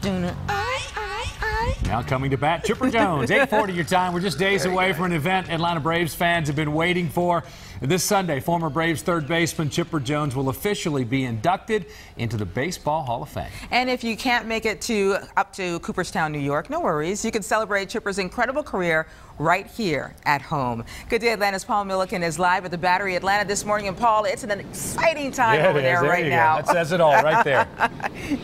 Now coming to bat, Chipper Jones, 8:40 your time. We're just days away from an event Atlanta Braves fans have been waiting for. This Sunday, former Braves third baseman Chipper Jones will officially be inducted into the Baseball Hall of Fame. And if you can't make it up to Cooperstown, New York, no worries. You can celebrate Chipper's incredible career right here at home. Good Day Atlanta's Paul Milliken is live at the Battery Atlanta this morning. And Paul, it's an exciting time over there right now. That says it all right there.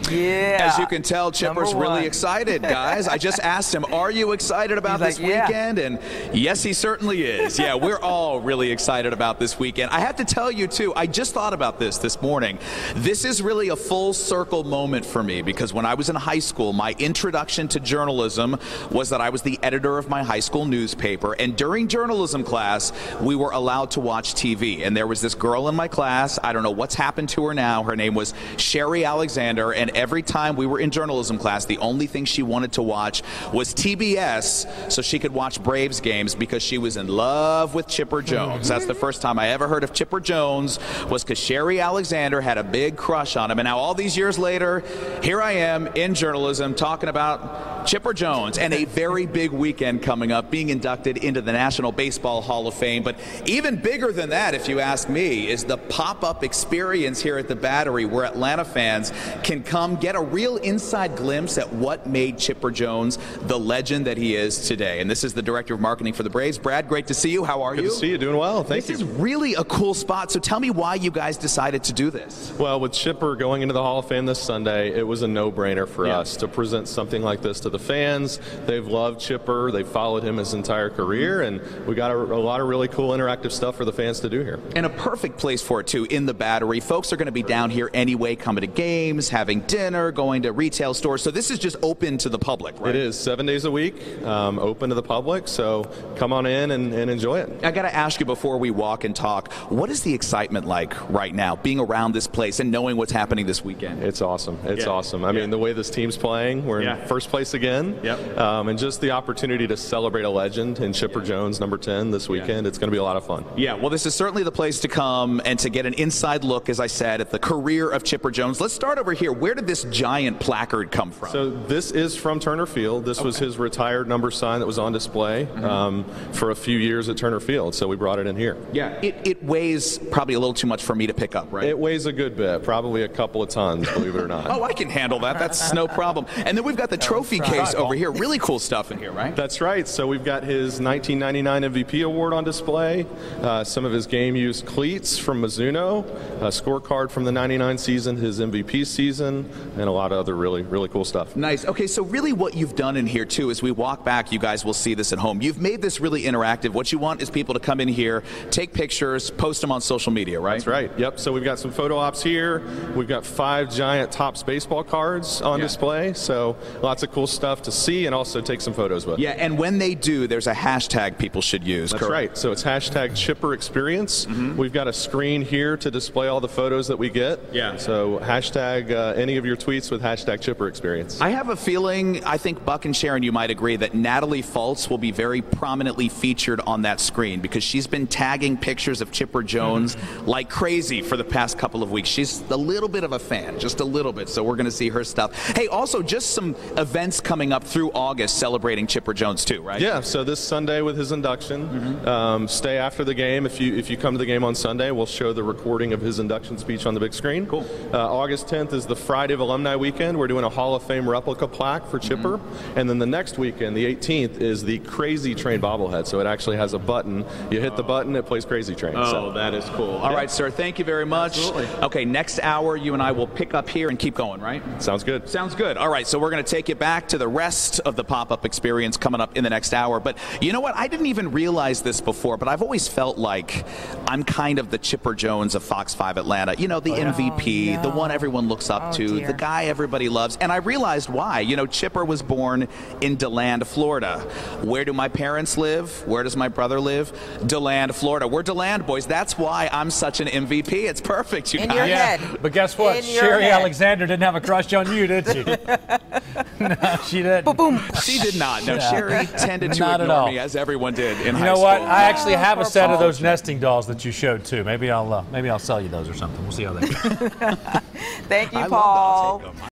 Yeah. As you can tell, Chipper's really excited, guys. I just asked him, are you excited about this weekend? And yes, he certainly is. Yeah, we're all really excited about this weekend. I have to tell you, too, I just thought about this morning. This is really a full circle moment for me because when I was in high school, my introduction to journalism was that I was the editor of my high school newspaper. And during journalism class, we were allowed to watch TV. And there was this girl in my class. I don't know what's happened to her now. Her name was Sherry Alexander. And every time we were in journalism class, the only thing she wanted to watch was TBS so she could watch Braves games because she was in love with Chipper Jones. That's the first time I ever heard of Chipper Jones was because Sherry Alexander had a big crush on him. And now all these years later, here I am in journalism talking about Chipper Jones and a very big weekend coming up, being inducted into the National Baseball Hall of Fame. But even bigger than that, if you ask me, is the pop-up experience here at the Battery where Atlanta fans can come get a real inside glimpse at what made Chipper Jones the legend that he is today. And this is the Director of Marketing for the Braves. Brad, great to see you. How are you? Good to see you. Doing well. Thank you. This is really a cool spot. So tell me why you guys decided to do this. Well, with Chipper going into the Hall of Fame this Sunday, it was a no-brainer for us to present something like this to the fans. They've loved Chipper. They've followed him his entire career, and we got a lot of really cool interactive stuff for the fans to do here. And a perfect place for it, too, in the Battery. Folks are going to be down here anyway, coming to games, having dinner, going to retail stores. So this is just open to the public, right? It is 7 days a week, open to the public. So come on in and enjoy it. I got to ask you before we walk and talk, what is the excitement like right now, being around this place and knowing what's happening this weekend? It's awesome. It's awesome. I mean, the way this team's playing, we're in first place again. And just the opportunity to celebrate a legend in Chipper Jones, number 10, this weekend. It's going to be a lot of fun. Yeah, well, this is certainly the place to come and to get an inside look, as I said, at the career of Chipper Jones. Let's start over here. Where did this giant placard come from? So this is from Turner Field. This was his retired number sign that was on display for a few years at Turner Field. So we brought it in here. Yeah, it weighs probably a little too much for me to pick up, right? It weighs a good bit, probably a couple of tons, believe it or not. Oh, I can handle that. That's no problem. And then we've got the trophy case over here. Really cool stuff in here, right? That's right. So we've got his 1999 MVP award on display, some of his game-used cleats from Mizuno, a scorecard from the 99 season, his MVP season, and a lot of other really cool stuff. Nice. Okay, so really what you've done in here, too, as we walk back, you guys will see this at home. You've made this really interactive. What you want is people to come in here, take pictures, post them on social media, right? That's right. Yep. So we've got some photo ops here. We've got 5 giant Topps baseball cards on display. So lots of cool stuff to see and also take some photos with. Yeah, and when they do, there's a hashtag people should use. That's right. So it's hashtag Chipper Experience. We've got a screen here to display all the photos that we get. Yeah. So hashtag any of your tweets with hashtag Chipper Experience. I have a feeling, I think Buck and Sharon, you might agree, that Natalie Fultz will be very prominently featured on that screen because she's been tagging pictures of Chipper Jones like crazy for the past couple of weeks. She's a little bit of a fan, just a little bit, so we're going to see her stuff. Hey, also, just some events coming up through August celebrating Chipper Jones, too, right? Yeah, so this Sunday with his induction, stay after the game. If you come to the game on Sunday, we'll show the recording of his induction speech on the big screen. Cool. August 10th is the Friday of Alumni Weekend. We're doing a Hall of Fame replica plaque for Chipper. And then the next weekend, the 18th, is the Crazy Train bobblehead. So it actually has a button. You hit the button, it plays Crazy Train. Oh, so that is cool. All right, sir, thank you very much. Absolutely. Okay, next hour, you and I will pick up here and keep going, right? Sounds good. Sounds good. All right, so we're going to take you back to the rest of the pop-up experience coming up in the next hour. But you know what? I didn't even realize this before, but I've always felt like I'm kind of the Chipper Jones of Fox 5 Atlanta. You know, the MVP, the one everyone looks up to, the guy everybody loves. And I realized why. You know, Chipper was born in DeLand, Florida. Where do my parents live? Where does my brother live? DeLand, Florida. We're DeLand boys. That's why I'm such an MVP. It's perfect, you guys. In your head. But guess what? Sherry Alexander didn't have a crush on you, did she? No, she didn't. Boom. She did not. No, Sherry tended to ignore me, as everyone did in high school. You know what? I actually have a set of those nesting dolls that you showed too. Maybe I'll sell you those or something. We'll see how they go. Thank you, Paul.